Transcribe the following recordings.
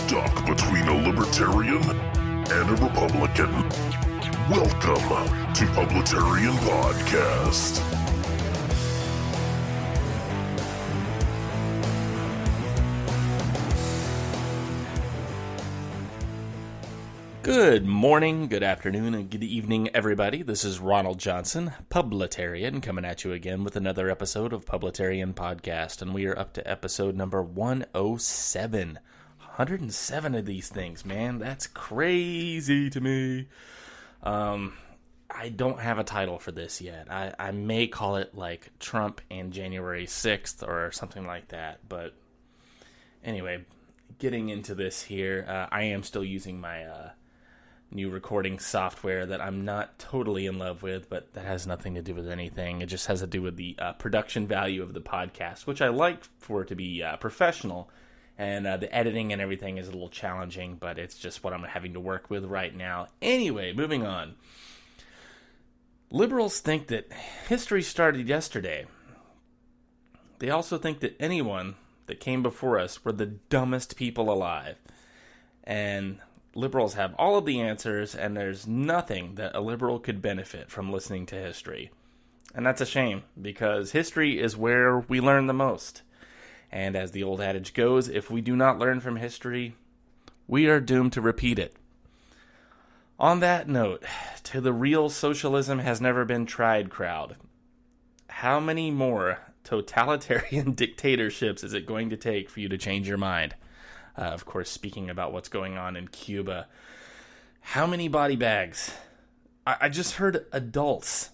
stuck between a libertarian and a Republican? Welcome to Publitarian Podcast. Good morning, good afternoon, and good evening, everybody. This is Ronald Johnson, Publitarian, coming at you again with another episode of Publitarian Podcast, and we are up to episode number 107. 107 of these things, man. That's crazy to me. I don't have a title for this yet. I may call it like Trump and January 6th or something like that, but anyway, getting into this here, I am still using my new recording software that I'm not totally in love with, but that has nothing to do with anything. It just has to do with the production value of the podcast, which I like for it to be professional, and the editing and everything is a little challenging, but it's just what I'm having to work with right now. Anyway, moving on. Liberals think that history started yesterday. They also think that anyone that came before us were the dumbest people alive. And liberals have all of the answers, and there's nothing that a liberal could benefit from listening to history. And that's a shame, because history is where we learn the most. And as the old adage goes, if we do not learn from history, we are doomed to repeat it. On that note, to the real socialism has never been tried crowd, how many more totalitarian dictatorships is it going to take for you to change your mind? Of course, speaking about what's going on in Cuba. How many body bags? I just heard adults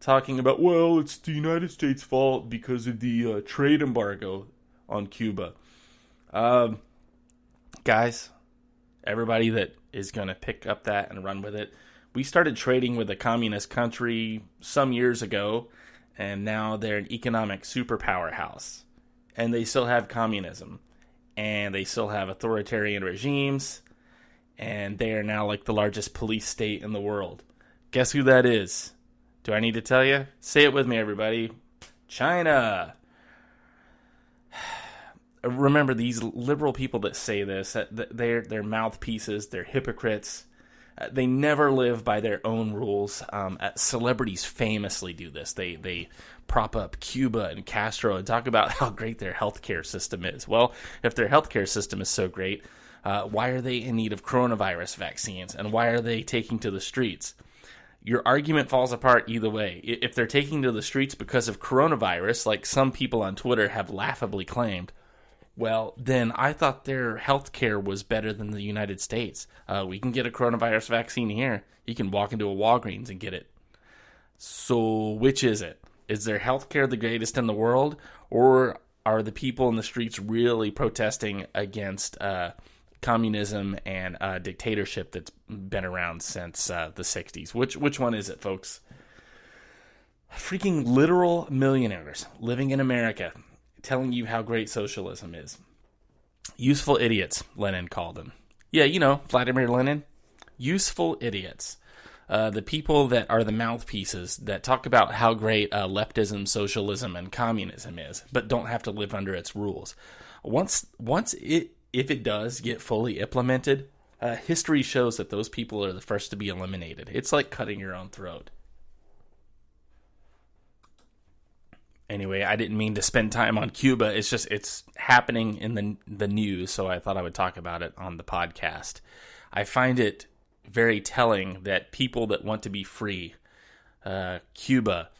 talking about, well, it's the United States' fault because of the trade embargo on Cuba. Guys, everybody that is going to pick up that and run with it, we started trading with a communist country some years ago, and now they're an economic superpower house. And they still have communism. And they still have authoritarian regimes, and they are now like the largest police state in the world. Guess who that is? Do I need to tell you? Say it with me, everybody. China. Remember, these liberal people that say this, they're mouthpieces, they're hypocrites. They never live by their own rules. Celebrities famously do this. They prop up Cuba and Castro and talk about how great their healthcare system is. Well, if their healthcare system is so great, why are they in need of coronavirus vaccines? And why are they taking to the streets? Your argument falls apart either way. If they're taking to the streets because of coronavirus, like some people on Twitter have laughably claimed, well, then I thought their health care was better than the United States. We can get a coronavirus vaccine here. You can walk into a Walgreens and get it. So which is it? Is their health care the greatest in the world? Or are the people in the streets really protesting against communism and dictatorship that's been around since the 60s? Which one is it, folks? Freaking literal millionaires living in America telling you how great socialism is. Useful idiots, Lenin called them. Yeah, you know, Vladimir Lenin. Useful idiots. The people that are the mouthpieces that talk about how great leftism, socialism, and communism is, but don't have to live under its rules. If it does get fully implemented, history shows that those people are the first to be eliminated. It's like cutting your own throat. Anyway, I didn't mean to spend time on Cuba. It's happening in the news, so I thought I would talk about it on the podcast. I find it very telling that people that want to be free, Cuba,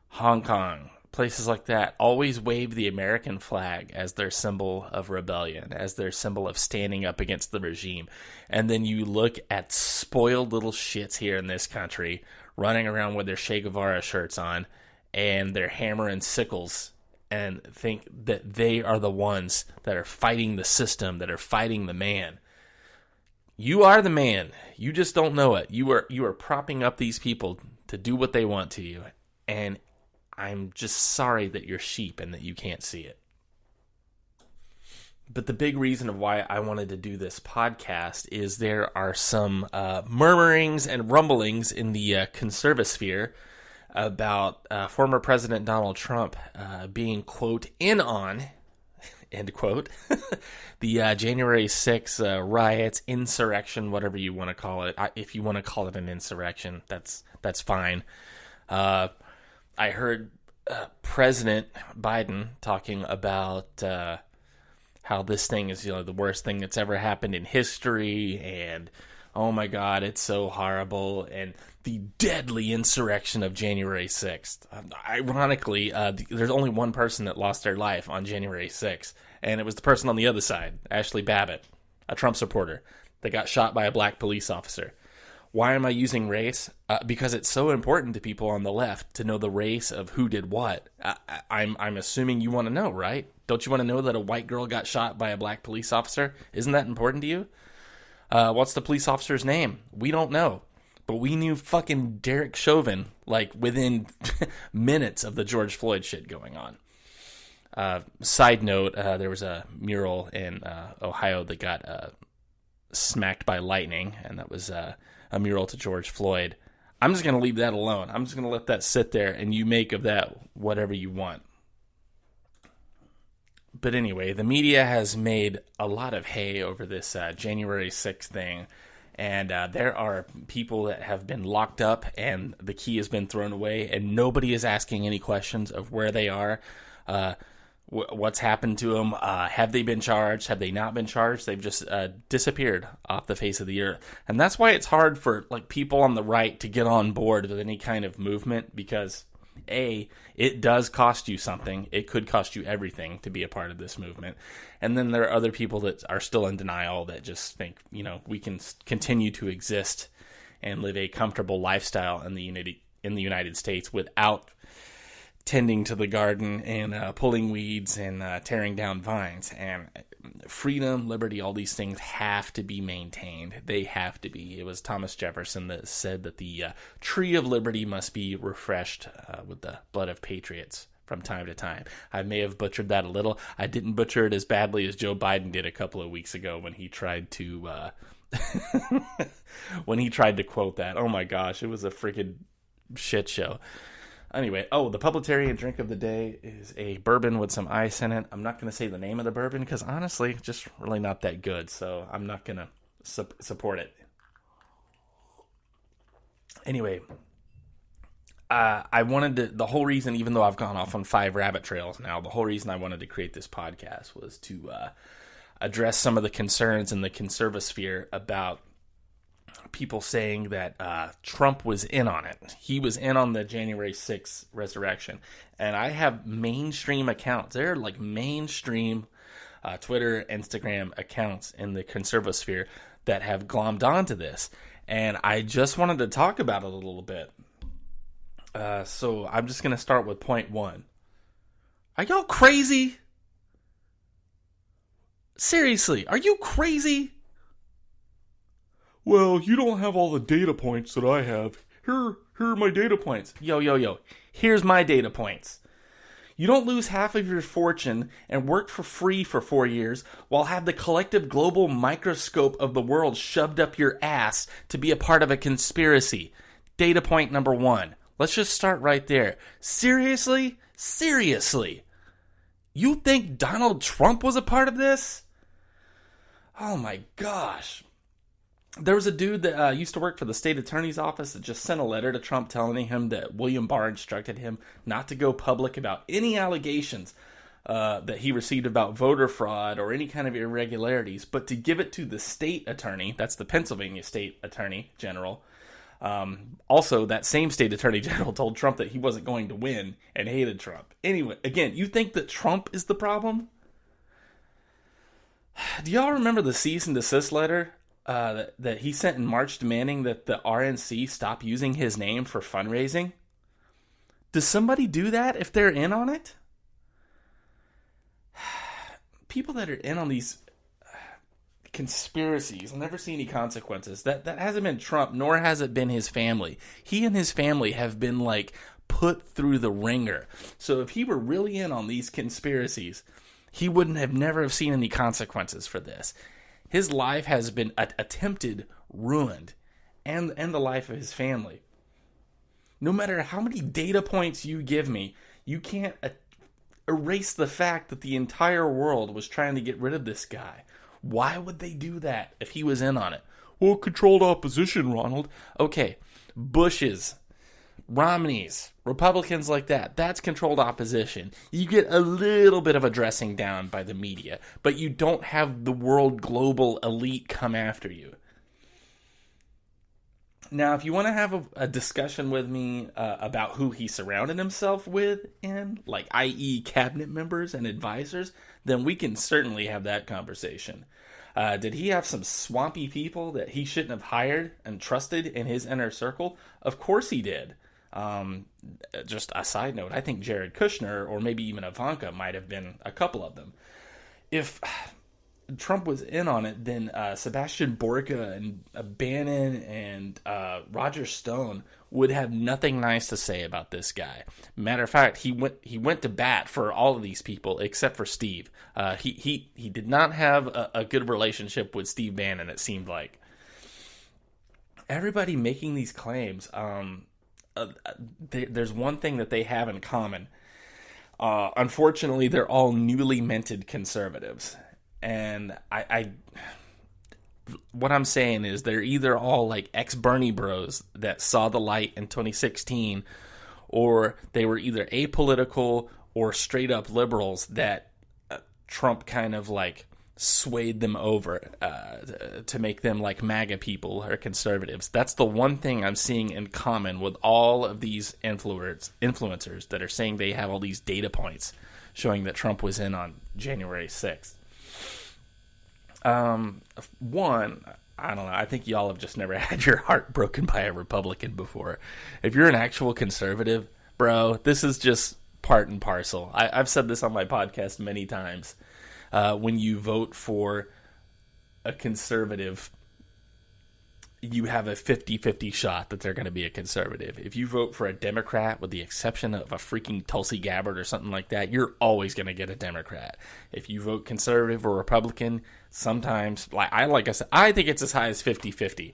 Hong Kong, places like that, always wave the American flag as their symbol of rebellion, as their symbol of standing up against the regime. And then you look at spoiled little shits here in this country running around with their Che Guevara shirts on, and their hammer and sickles, and think that they are the ones that are fighting the system, that are fighting the man. You are the man. You just don't know it. You are propping up these people to do what they want to you, and I'm just sorry that you're sheep and that you can't see it. But the big reason of why I wanted to do this podcast is there are some murmurings and rumblings in the conservo-sphere about former President Donald Trump being, quote, in on end quote. The January 6th riots, insurrection, whatever you want to call it. If you want to call it an insurrection, that's fine. I heard President Biden talking about how this thing is, the worst thing that's ever happened in history, and oh my God, it's so horrible, and the deadly insurrection of January 6th. Ironically, there's only one person that lost their life on January 6th, and it was the person on the other side, Ashley Babbitt, a Trump supporter, that got shot by a black police officer. Why am I using race? Because it's so important to people on the left to know the race of who did what. I'm assuming you want to know, right? Don't you want to know that a white girl got shot by a black police officer? Isn't that important to you? What's the police officer's name? We don't know. But we knew fucking Derek Chauvin, like, within minutes of the George Floyd shit going on. Side note, there was a mural in Ohio that got smacked by lightning, and that was a mural to George Floyd. I'm just going to leave that alone. I'm just going to let that sit there, and you make of that whatever you want. But anyway, the media has made a lot of hay over this January 6th thing, and there are people that have been locked up, and the key has been thrown away, and nobody is asking any questions of where they are, what's happened to them, have they been charged, have they not been charged. They've just disappeared off the face of the earth, and that's why it's hard for people on the right to get on board with any kind of movement, because it does cost you something. It could cost you everything to be a part of this movement. And then there are other people that are still in denial that just think, we can continue to exist and live a comfortable lifestyle in the United States without tending to the garden and pulling weeds and tearing down vines. And freedom, liberty, all these things have to be maintained. They have to be. It was Thomas Jefferson that said that the tree of liberty must be refreshed with the blood of patriots from time to time. I may have butchered that a little. I didn't butcher it as badly as Joe Biden did a couple of weeks ago when he tried to quote that. Oh my gosh, it was a freaking shit show. Anyway, the Publitarian drink of the day is a bourbon with some ice in it. I'm not going to say the name of the bourbon because, honestly, it's just really not that good, so I'm not going to support it. Anyway, I wanted to, the whole reason, even though I've gone off on 5 rabbit trails now, the whole reason I wanted to create this podcast was to address some of the concerns in the conservo-sphere about people saying that Trump was in on it. He was in on the January 6th resurrection. And I have mainstream accounts. They're like mainstream Twitter, Instagram accounts in the conservo-sphere that have glommed onto this. And I just wanted to talk about it a little bit. So I'm just going to start with point 1. Are y'all crazy? Seriously, are you crazy? Well, you don't have all the data points that I have. Here are my data points. Yo. Here's my data points. You don't lose half of your fortune and work for free for 4 years while have the collective global microscope of the world shoved up your ass to be a part of a conspiracy. Data point number 1. Let's just start right there. Seriously? You think Donald Trump was a part of this? Oh my gosh. There was a dude that used to work for the state attorney's office that just sent a letter to Trump telling him that William Barr instructed him not to go public about any allegations that he received about voter fraud or any kind of irregularities, but to give it to the state attorney, that's the Pennsylvania state attorney general. Also, that same state attorney general told Trump that he wasn't going to win and hated Trump. Anyway, again, you think that Trump is the problem? Do y'all remember the cease and desist letter that he sent in March demanding that the RNC stop using his name for fundraising? Does somebody do that if they're in on it? People that are in on these conspiracies will never see any consequences. That hasn't been Trump, nor has it been his family. He and his family have been put through the ringer. So if he were really in on these conspiracies, he wouldn't have never have seen any consequences for this. His life has been attempted ruined, and the life of his family. No matter how many data points you give me, you can't erase the fact that the entire world was trying to get rid of this guy. Why would they do that if he was in on it? Well, controlled opposition, Ronald. Okay, Bush's, Romney's, Republicans like that, that's controlled opposition. You get a little bit of a dressing down by the media, but you don't have the world global elite come after you. Now, if you want to have a discussion with me about who he surrounded himself with, like i.e. cabinet members and advisors, then we can certainly have that conversation. Did he have some swampy people that he shouldn't have hired and trusted in his inner circle? Of course he did. Just a side note, I think Jared Kushner or maybe even Ivanka might have been a couple of them. If Trump was in on it, then Sebastian Borka and Bannon and Roger Stone would have nothing nice to say about this guy. Matter of fact, he went to bat for all of these people except for Steve. He did not have a good relationship with Steve Bannon, it seemed like. Everybody making these claims, there's one thing that they have in common. Unfortunately, they're all newly minted conservatives. And what I'm saying is they're either all like ex-Bernie bros that saw the light in 2016, or they were either apolitical or straight up liberals that Trump kind of like swayed them over to make them like MAGA people or conservatives. That's the one thing I'm seeing in common with all of these influencers that are saying they have all these data points showing that Trump was in on January 6th. One, I don't know, I think y'all have just never had your heart broken by a Republican before. If you're an actual conservative, bro, this is just part and parcel. I've said this on my podcast many times. When you vote for a conservative, you have a 50-50 shot that they're going to be a conservative. If you vote for a Democrat, with the exception of a freaking Tulsi Gabbard or something like that, you're always going to get a Democrat. If you vote conservative or Republican, sometimes, like I said, I think it's as high as 50-50.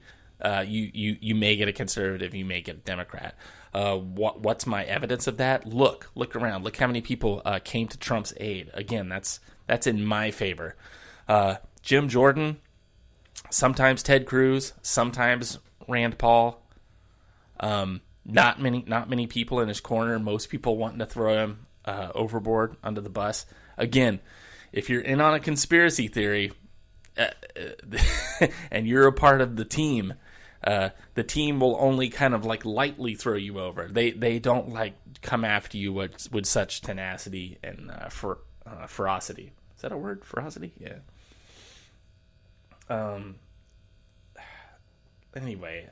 You may get a conservative, you may get a Democrat. What's my evidence of that? Look around. Look how many people came to Trump's aid. Again, that's in my favor. Jim Jordan, sometimes Ted Cruz, sometimes Rand Paul. Not many people in his corner. Most people wanting to throw him overboard, under the bus. Again, if you're in on a conspiracy theory and you're a part of the team will only kind of like lightly throw you over. They don't like come after you with such tenacity and ferocity. Is that a word? Ferocity? Yeah. Anyway,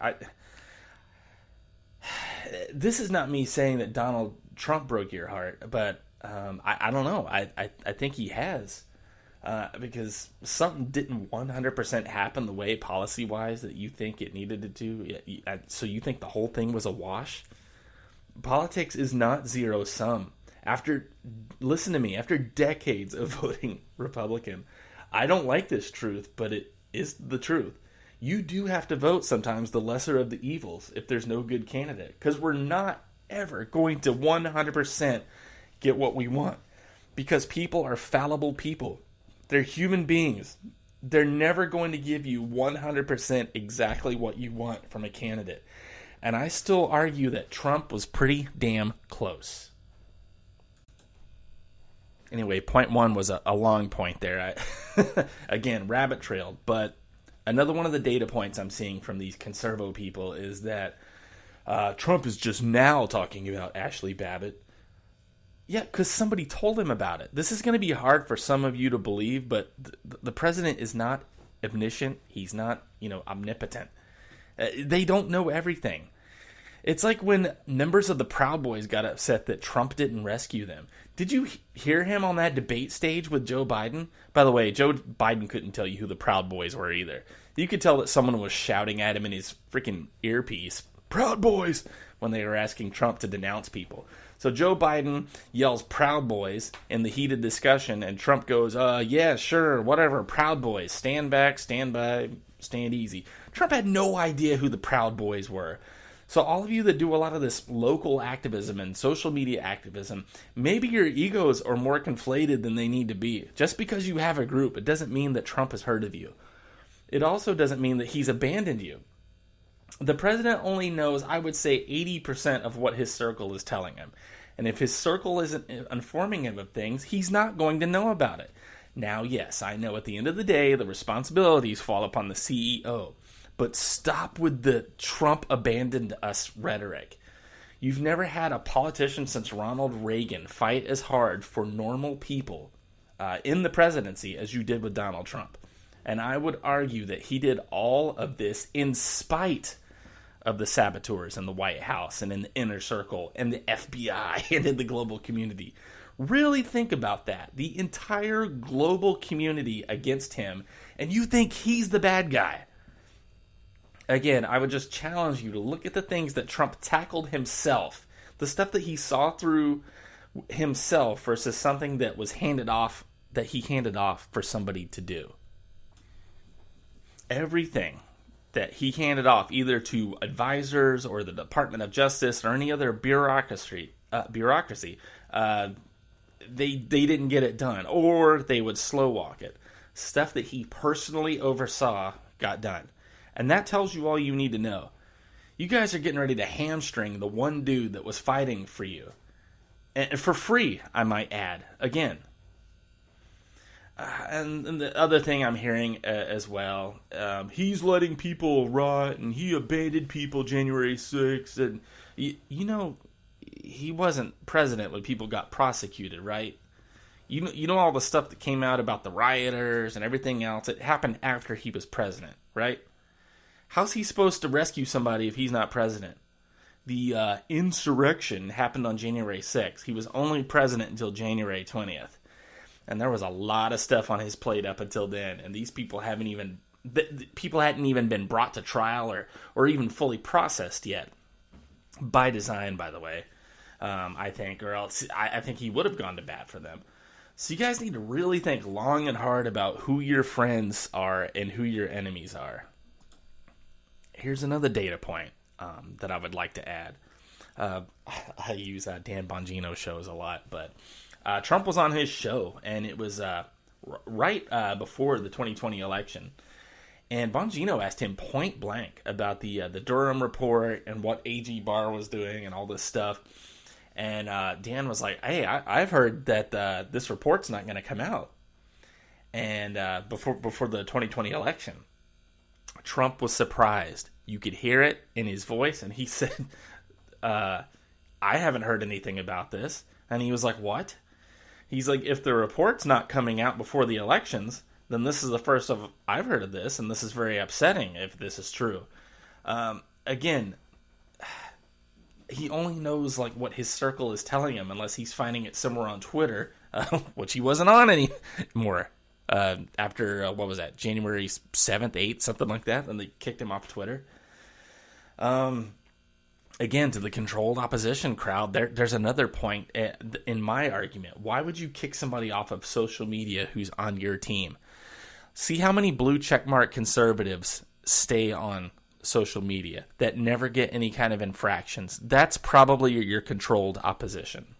this is not me saying that Donald Trump broke your heart, but I don't know. I think he has, because something didn't 100% happen the way policy-wise that you think it needed to. So you think the whole thing was a wash? Politics is not zero sum. Listen to me, after decades of voting Republican, I don't like this truth, but it is the truth. You do have to vote sometimes the lesser of the evils if there's no good candidate, because we're not ever going to 100% get what we want, because people are fallible people. They're human beings. They're never going to give you 100% exactly what you want from a candidate. And I still argue that Trump was pretty damn close. Anyway, point one was a long point there. Again, rabbit trailed. But another one of the data points I'm seeing from these conservo people is that Trump is just now talking about Ashley Babbitt. Yeah, because somebody told him about it. This is going to be hard for some of you to believe, but the president is not omniscient. He's not, omnipotent. They don't know everything. It's like when members of the Proud Boys got upset that Trump didn't rescue them. Did you hear him on that debate stage with Joe Biden? By the way, Joe Biden couldn't tell you who the Proud Boys were either. You could tell that someone was shouting at him in his freaking earpiece, "Proud Boys," when they were asking Trump to denounce people. So Joe Biden yells "Proud Boys" in the heated discussion, and Trump goes, yeah, sure, whatever, Proud Boys, stand back, stand by, stand easy. Trump had no idea who the Proud Boys were. So all of you that do a lot of this local activism and social media activism, maybe your egos are more conflated than they need to be. Just because you have a group, it doesn't mean that Trump has heard of you. It also doesn't mean that he's abandoned you. The president only knows, I would say, 80% of what his circle is telling him. And if his circle isn't informing him of things, he's not going to know about it. Now, yes, I know at the end of the day, the responsibilities fall upon the CEO. But stop with the Trump abandoned us rhetoric. You've never had a politician since Ronald Reagan fight as hard for normal people in the presidency as you did with Donald Trump. And I would argue that he did all of this in spite of the saboteurs in the White House and in the inner circle and the FBI and in the global community. Really think about that. The entire global community against him, and you think he's the bad guy. Again, I would just challenge you to look at the things that Trump tackled himself, the stuff that he saw through himself versus something that was handed off, that he handed off for somebody to do. Everything that he handed off either to advisors or the Department of Justice or any other bureaucracy, they didn't get it done, or they would slow walk it. Stuff that he personally oversaw got done. And that tells you all you need to know. You guys are getting ready to hamstring the one dude that was fighting for you. And for free, I might add. Again. And the other thing I'm hearing as well, he's letting people rot, and he abandoned people January 6th. And, you know, he wasn't president when people got prosecuted, right? You know all the stuff that came out about the rioters and everything else. It happened after he was president, right? How's he supposed to rescue somebody if he's not president? The insurrection happened on January 6th. He was only president until January 20th. And there was a lot of stuff on his plate up until then. And these people hadn't even been brought to trial or even fully processed yet. By design, by the way, I think. Or else I think he would have gone to bat for them. So you guys need to really think long and hard about who your friends are and who your enemies are. Here's another data point that I would like to add. I use Dan Bongino shows a lot, but Trump was on his show, and it was right before the 2020 election. And Bongino asked him point blank about the Durham report and what AG Barr was doing and all this stuff. And Dan was like, "Hey, I've heard that this report's not going to come out." And before the 2020 election, Trump was surprised. You could hear it in his voice, and he said, "I haven't heard anything about this." And he was like, "What?" He's like, "If the report's not coming out before the elections, then this is the first of I've heard of this, and this is very upsetting if this is true." Again, he only knows like what his circle is telling him, unless he's finding it somewhere on Twitter, which he wasn't on anymore after what was that, January 7th, 8th, something like that, and they kicked him off Twitter. Again, to the controlled opposition crowd, there's another point in my argument. Why would you kick somebody off of social media who's on your team? See how many blue checkmark conservatives stay on social media that never get any kind of infractions. That's probably your controlled opposition.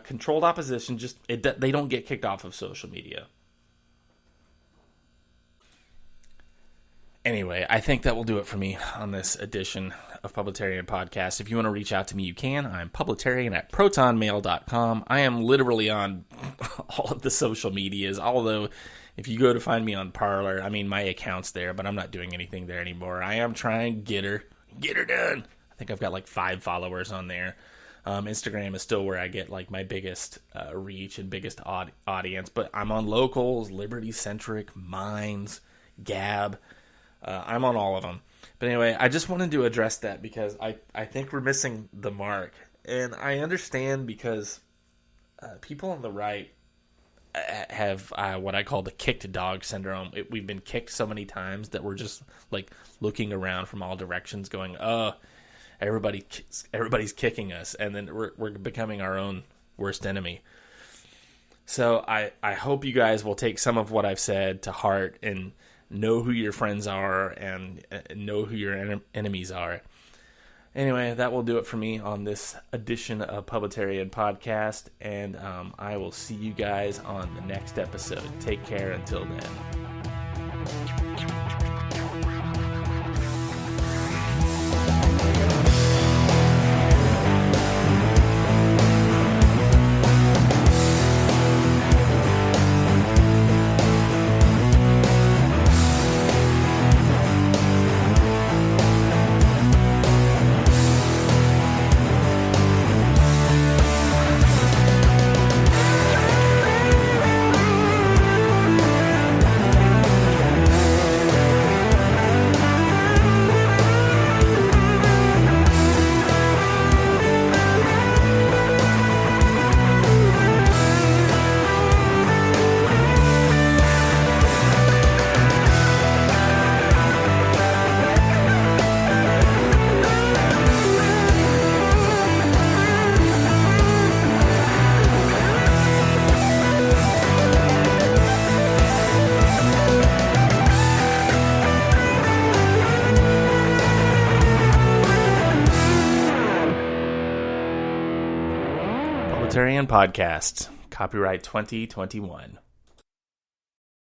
Controlled opposition, they don't get kicked off of social media. Anyway, I think that will do it for me on this edition of Publitarian Podcast. If you want to reach out to me, you can. I'm publitarian@protonmail.com. I am literally on all of the social medias, although if you go to find me on Parler, I mean, my account's there, but I'm not doing anything there anymore. I am trying to get her done. I think I've got like 5 followers on there. Instagram is still where I get like my biggest reach and biggest audience, but I'm on Locals, Liberty Centric, Minds, Gab. I'm on all of them. But anyway, I just wanted to address that because I think we're missing the mark. And I understand because people on the right have what I call the kicked dog syndrome. We've been kicked so many times that we're just like looking around from all directions going, oh, everybody's kicking us. And then we're becoming our own worst enemy. So I hope you guys will take some of what I've said to heart and know who your friends are and know who your enemies are. Anyway, that will do it for me on this edition of Publitarian Podcast, and I will see you guys on the next episode. Take care until then. Podcast. Copyright 2021.